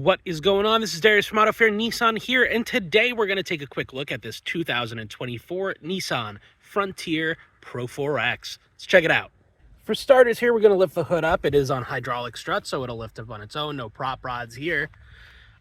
What is going on? This is Darius from Auto Fair Nissan here, and today we're going to take a quick look at this 2024 Nissan Frontier Pro-4X. Let's check it out. For starters here, we're going to lift the hood up. It is on hydraulic struts, so it'll lift up on its own, no prop rods here.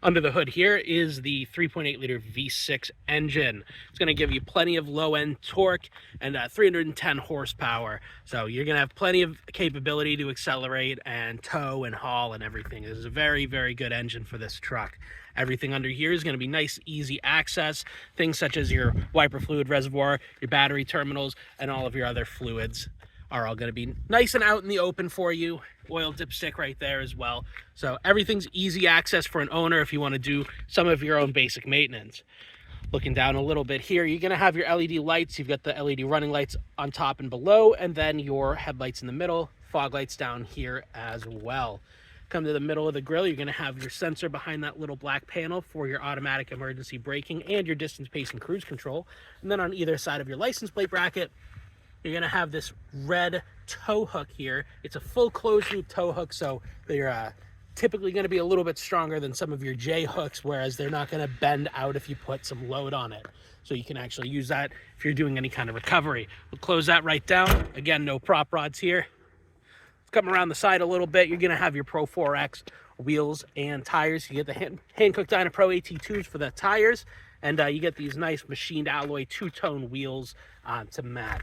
Under the hood here is the 3.8 liter V6 engine. It's going to give you plenty of low-end torque and 310 horsepower. So you're going to have plenty of capability to accelerate and tow and haul and everything. This is a very, very good engine for this truck. Everything under here is going to be nice, easy access. Things such as your wiper fluid reservoir, your battery terminals, and all of your other fluids are all going to be nice and out in the open for you. Oil dipstick right there as well. So everything's easy access for an owner if you want to do some of your own basic maintenance. Looking down a little bit here, you're going to have your LED lights. You've got the LED running lights on top and below, and then your headlights in the middle, fog lights down here as well. Come to the middle of the grille, you're going to have your sensor behind that little black panel for your automatic emergency braking and your distance, pace, and cruise control. And then on either side of your license plate bracket, you're going to have this red tow hook here. It's a full closed loop tow hook, so they're typically going to be a little bit stronger than some of your J hooks, whereas they're not going to bend out if you put some load on it. So you can actually use that if you're doing any kind of recovery. We'll close that right down. Again, no prop rods here. Let's come around the side a little bit. You're going to have your Pro-4X wheels and tires. You get the Hankook Dyna Pro AT2s for the tires, and you get these nice machined alloy two-tone wheels to match.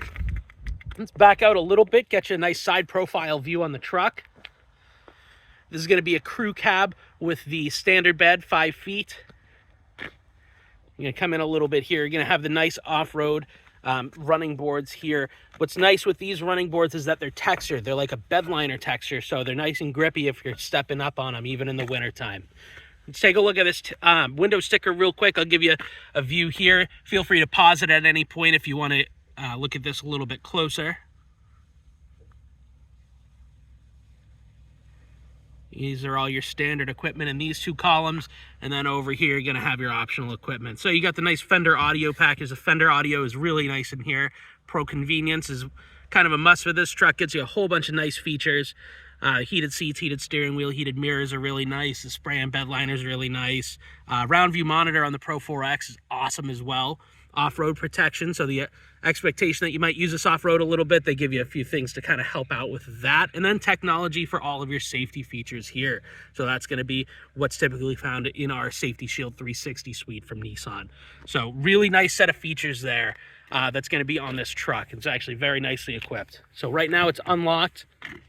Let's back out a little bit, get you a nice side profile view on the truck. This is going to be a crew cab with the standard bed, 5 feet. You're going to come in a little bit here. You're going to have the nice off-road running boards here. What's nice with these running boards is that they're textured. They're like a bed liner texture, so they're nice and grippy if you're stepping up on them, even in the wintertime. Let's take a look at this window sticker real quick. I'll give you a view here. Feel free to pause it at any point if you want to look at this a little bit closer. These are all your standard equipment in these two columns, and then over here you're going to have your optional equipment. So you got the nice Fender audio package. The Fender audio is really nice in here. Pro Convenience is kind of a must for this truck. Gets you a whole bunch of nice features. Heated seats, heated steering wheel, heated mirrors are really nice. The spray and bed liner is really nice. Round view monitor on the Pro-4X is awesome as well. Off-road protection, so the expectation that you might use this off-road a little bit, they give you a few things to kind of help out with that. And then technology for all of your safety features here. So that's going to be what's typically found in our Safety Shield 360 suite from Nissan. So really nice set of features there that's going to be on this truck. It's actually very nicely equipped. So right now it's unlocked,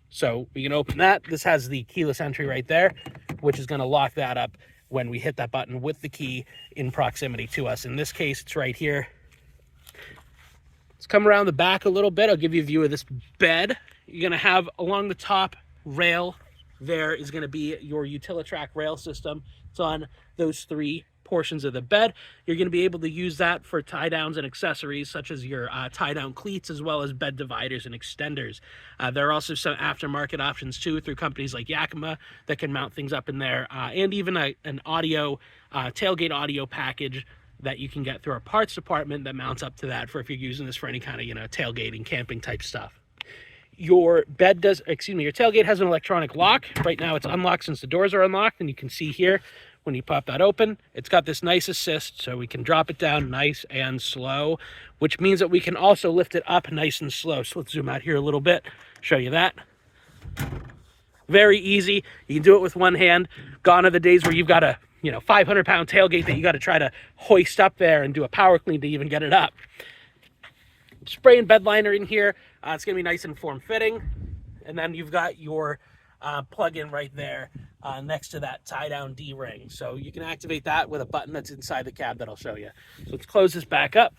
so we can open that. This has the keyless entry right there, which is going to lock that up when we hit that button with the key in proximity to us. In this case, it's right here. Let's come around the back a little bit. I'll give you a view of this bed. You're going to have along the top rail there is going to be your Utilitrack rail system. It's on those 3 portions of the bed. You're going to be able to use that for tie downs and accessories such as your tie down cleats, as well as bed dividers and extenders. There are also some aftermarket options too through companies like Yakima that can mount things up in there, and even an audio tailgate audio package that you can get through our parts department that mounts up to that for if you're using this for any kind of tailgating, camping type stuff. Your tailgate has an electronic lock. Right now it's unlocked since the doors are unlocked, and you can see here when you pop that open, it's got this nice assist, so we can drop it down nice and slow, which means that we can also lift it up nice and slow. So let's zoom out here a little bit, show you that. Very easy. You can do it with one hand. Gone are the days where you've got a 500-pound tailgate that you got to try to hoist up there and do a power clean to even get it up. Spray and bed liner in here. It's going to be nice and form-fitting. And then you've got your plug-in right there next to that tie-down D-ring. So you can activate that with a button that's inside the cab that I'll show you. So let's close this back up.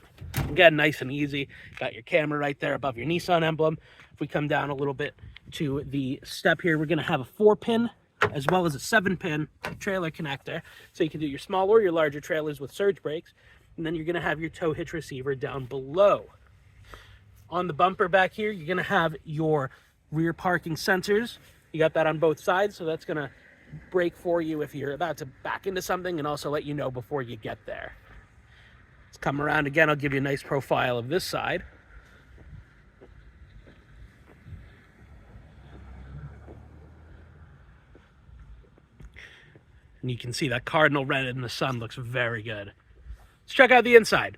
Again, nice and easy. Got your camera right there above your Nissan emblem. If we come down a little bit to the step here, we're going to have a 4-pin as well as a 7-pin trailer connector. So you can do your small or your larger trailers with surge brakes. And then you're going to have your tow hitch receiver down below. On the bumper back here, you're going to have your rear parking sensors. You got that on both sides, so that's going to brake for you if you're about to back into something, and also let you know before you get there. Let's come around again. I'll give you a nice profile of this side. And you can see that cardinal red in the sun looks very good. Let's check out the inside.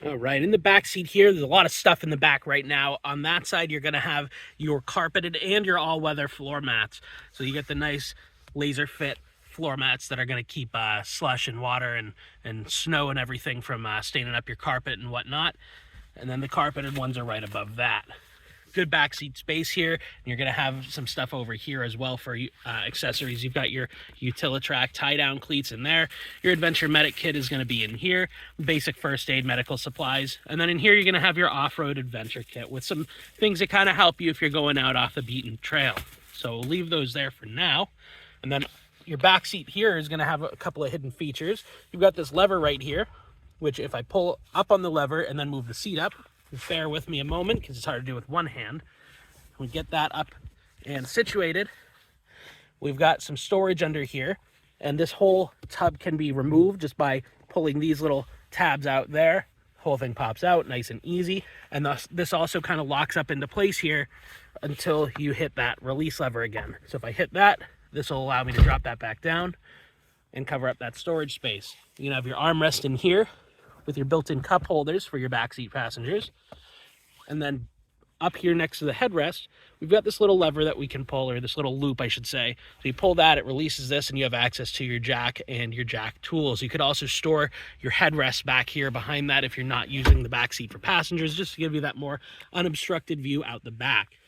All right, in the back seat here, there's a lot of stuff in the back right now. On that side, you're gonna have your carpeted and your all-weather floor mats. So you get the nice laser fit floor mats that are gonna keep slush and water and snow and everything from staining up your carpet and whatnot. And then the carpeted ones are right above that. Good backseat space here, and you're going to have some stuff over here as well for accessories. You've got your Utilitrack tie-down cleats in there. Your Adventure Medic kit is going to be in here. Basic first aid medical supplies. And then in here, you're going to have your off-road adventure kit with some things that kind of help you if you're going out off the beaten trail. So we'll leave those there for now. And then your back seat here is going to have a couple of hidden features. You've got this lever right here, which if I pull up on the lever and then move the seat up, bear with me a moment because it's hard to do with one hand. We get that up and situated. We've got some storage under here, and this whole tub can be removed just by pulling these little tabs out there. The whole thing pops out nice and easy, and thus this also kind of locks up into place here until you hit that release lever again. So if I hit that, this will allow me to drop that back down and cover up that storage space. You can have your armrest in here with your built-in cup holders for your backseat passengers. And then up here next to the headrest, we've got this little lever that we can pull, or this little loop, I should say. So you pull that, it releases this, and you have access to your jack and your jack tools. You could also store your headrest back here behind that if you're not using the backseat for passengers, just to give you that more unobstructed view out the back.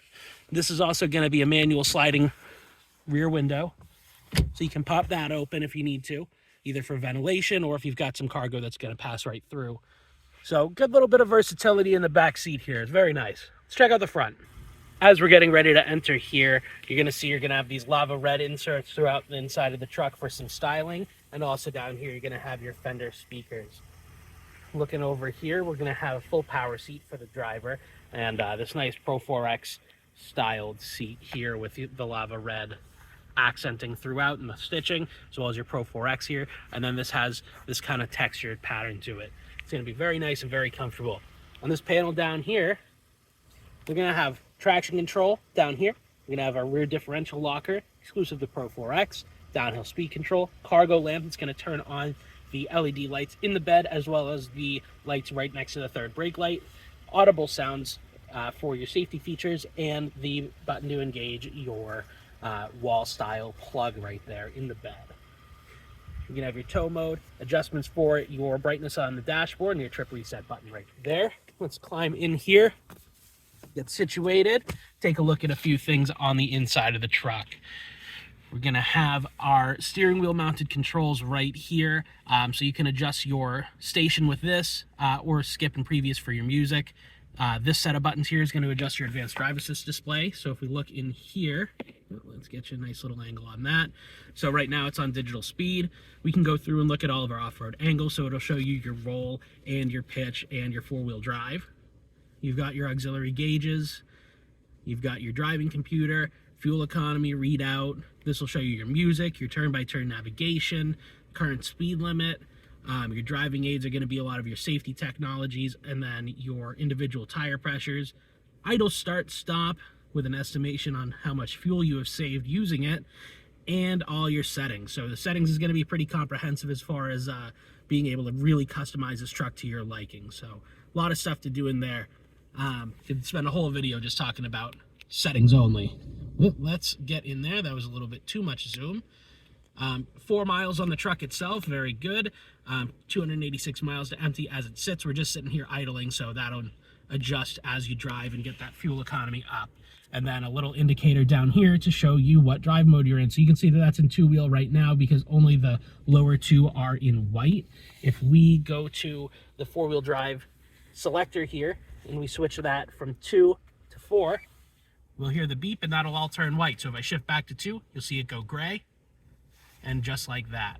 This is also going to be a manual sliding rear window, so you can pop that open if you need to, either for ventilation or if you've got some cargo that's going to pass right through. So good little bit of versatility in the back seat here. It's very nice. Let's check out the front. As we're getting ready to enter here, you're going to see you're going to have these lava red inserts throughout the inside of the truck for some styling. And also down here, you're going to have your Fender speakers. Looking over here, we're going to have a full power seat for the driver and this nice Pro-4X styled seat here with the lava red accenting throughout in the stitching, as well as your Pro-4X here. And then this has this kind of textured pattern to it. It's going to be very nice and very comfortable. On this panel down here, we're going to have traction control down here. We're going to have our rear differential locker, exclusive to Pro-4X, downhill speed control, cargo lamp that's going to turn on the LED lights in the bed, as well as the lights right next to the third brake light, audible sounds for your safety features, and the button to engage your wall style plug right there in the bed. You can have your tow mode, adjustments for your brightness on the dashboard, and your trip reset button right there. Let's climb in here, get situated, take a look at a few things on the inside of the truck. We're going to have our steering wheel mounted controls right here, so you can adjust your station with this or skip and previous for your music. This set of buttons here is going to adjust your advanced drive assist display. So if we look in here, let's get you a nice little angle on that. So right now it's on digital speed. We can go through and look at all of our off-road angles. So it'll show you your roll and your pitch and your four-wheel drive. You've got your auxiliary gauges. You've got your driving computer, fuel economy readout. This will show you your music, your turn-by-turn navigation, current speed limit. Your driving aids are going to be a lot of your safety technologies, and then your individual tire pressures, idle start stop with an estimation on how much fuel you have saved using it, and all your settings. So the settings is going to be pretty comprehensive as far as being able to really customize this truck to your liking. So a lot of stuff to do in there. Could spend a whole video just talking about settings only. Let's get in there. That was a little bit too much zoom. 4 miles on the truck itself, very good. 286 miles to empty as it sits. We're just sitting here idling, so that'll adjust as you drive and get that fuel economy up. And then a little indicator down here to show you what drive mode you're in. So you can see that that's in two-wheel right now because only the lower two are in white. If we go to the four-wheel drive selector here and we switch that from 2 to 4, we'll hear the beep and that'll all turn white. So if I shift back to 2, you'll see it go gray. And just like that.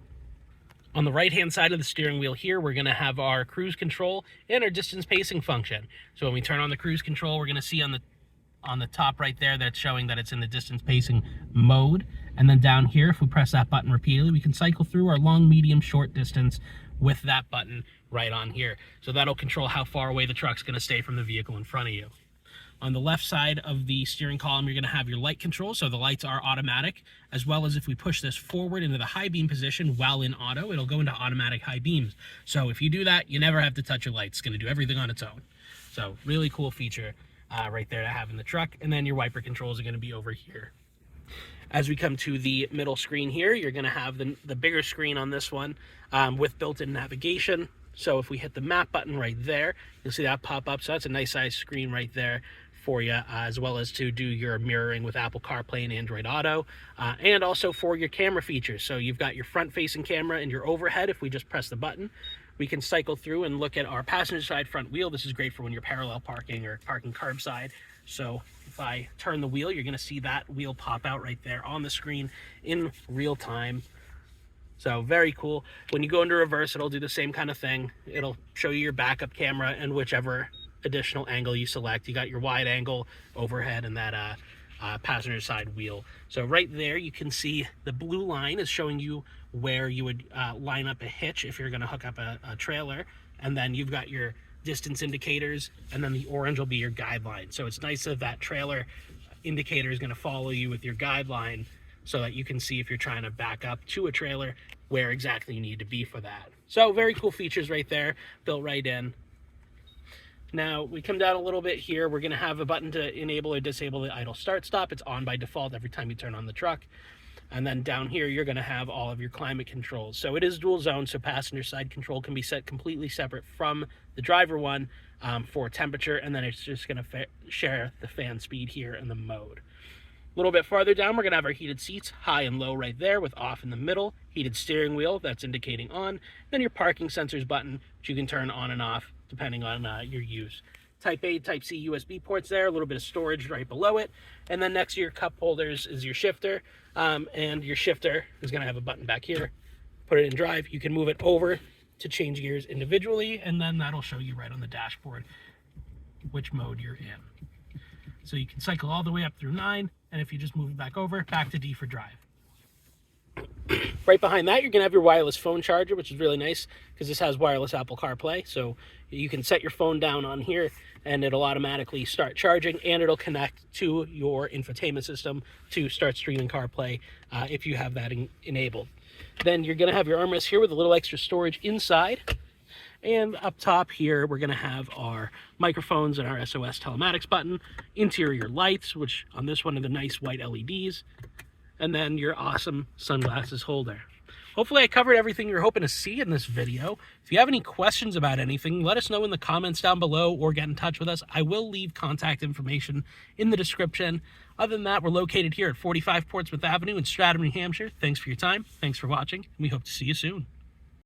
On the right-hand side of the steering wheel here, we're going to have our cruise control and our distance pacing function. So when we turn on the cruise control, we're going to see on the top right there that's showing that it's in the distance pacing mode. And then down here, if we press that button repeatedly, we can cycle through our long, medium, short distance with that button right on here. So that'll control how far away the truck's going to stay from the vehicle in front of you. On the left side of the steering column, you're going to have your light control, so the lights are automatic, as well as if we push this forward into the high beam position while in auto, it'll go into automatic high beams. So if you do that, you never have to touch your lights. It's going to do everything on its own. So really cool feature right there to have in the truck. And then your wiper controls are going to be over here. As we come to the middle screen here, you're going to have the bigger screen on this one with built-in navigation. So if we hit the map button right there, you'll see that pop up. So that's a nice size screen right there for you, as well as to do your mirroring with Apple CarPlay and Android Auto, and also for your camera features. So you've got your front-facing camera and your overhead. If we just press the button, we can cycle through and look at our passenger side front wheel. This is great for when you're parallel parking or parking curbside. So if I turn the wheel, you're going to see that wheel pop out right there on the screen in real time. So very cool. When you go into reverse, it'll do the same kind of thing. It'll show you your backup camera and whichever additional angle you select. You got your wide angle, overhead, and that passenger side wheel. So right there you can see the blue line is showing you where you would line up a hitch if you're going to hook up a trailer, and then you've got your distance indicators, and then the orange will be your guideline. So it's nice that trailer indicator is going to follow you with your guideline, so that you can see if you're trying to back up to a trailer where exactly you need to be for that. So very cool features right there, built right in. Now we come down a little bit here, we're going to have a button to enable or disable the idle start stop. It's on by default every time you turn on the truck. And then down here you're going to have all of your climate controls. So it is dual zone, so passenger side control can be set completely separate from the driver one for temperature, and then it's just going to share the fan speed here and the mode. A little bit farther down, we're going to have our heated seats, high and low right there with off in the middle, heated steering wheel, that's indicating on, then your parking sensors button, which you can turn on and off depending on your use. Type A, Type C USB ports there, a little bit of storage right below it, and then next to your cup holders is your shifter, and your shifter is going to have a button back here. Put it in drive, you can move it over to change gears individually, and then that'll show you right on the dashboard which mode you're in. So you can cycle all the way up through 9, and if you just move it back over, back to D for drive. Right behind that, you're going to have your wireless phone charger, which is really nice because this has wireless Apple CarPlay. So you can set your phone down on here and it'll automatically start charging, and it'll connect to your infotainment system to start streaming CarPlay if you have that enabled. Then you're going to have your armrest here with a little extra storage inside. And up top here, we're going to have our microphones and our SOS telematics button, interior lights, which on this one are the nice white LEDs, and then your awesome sunglasses holder. Hopefully I covered everything you're hoping to see in this video. If you have any questions about anything, let us know in the comments down below or get in touch with us. I will leave contact information in the description. Other than that, we're located here at 45 Portsmouth Avenue in Stratham, New Hampshire. Thanks for your time. Thanks for watching. And we hope to see you soon.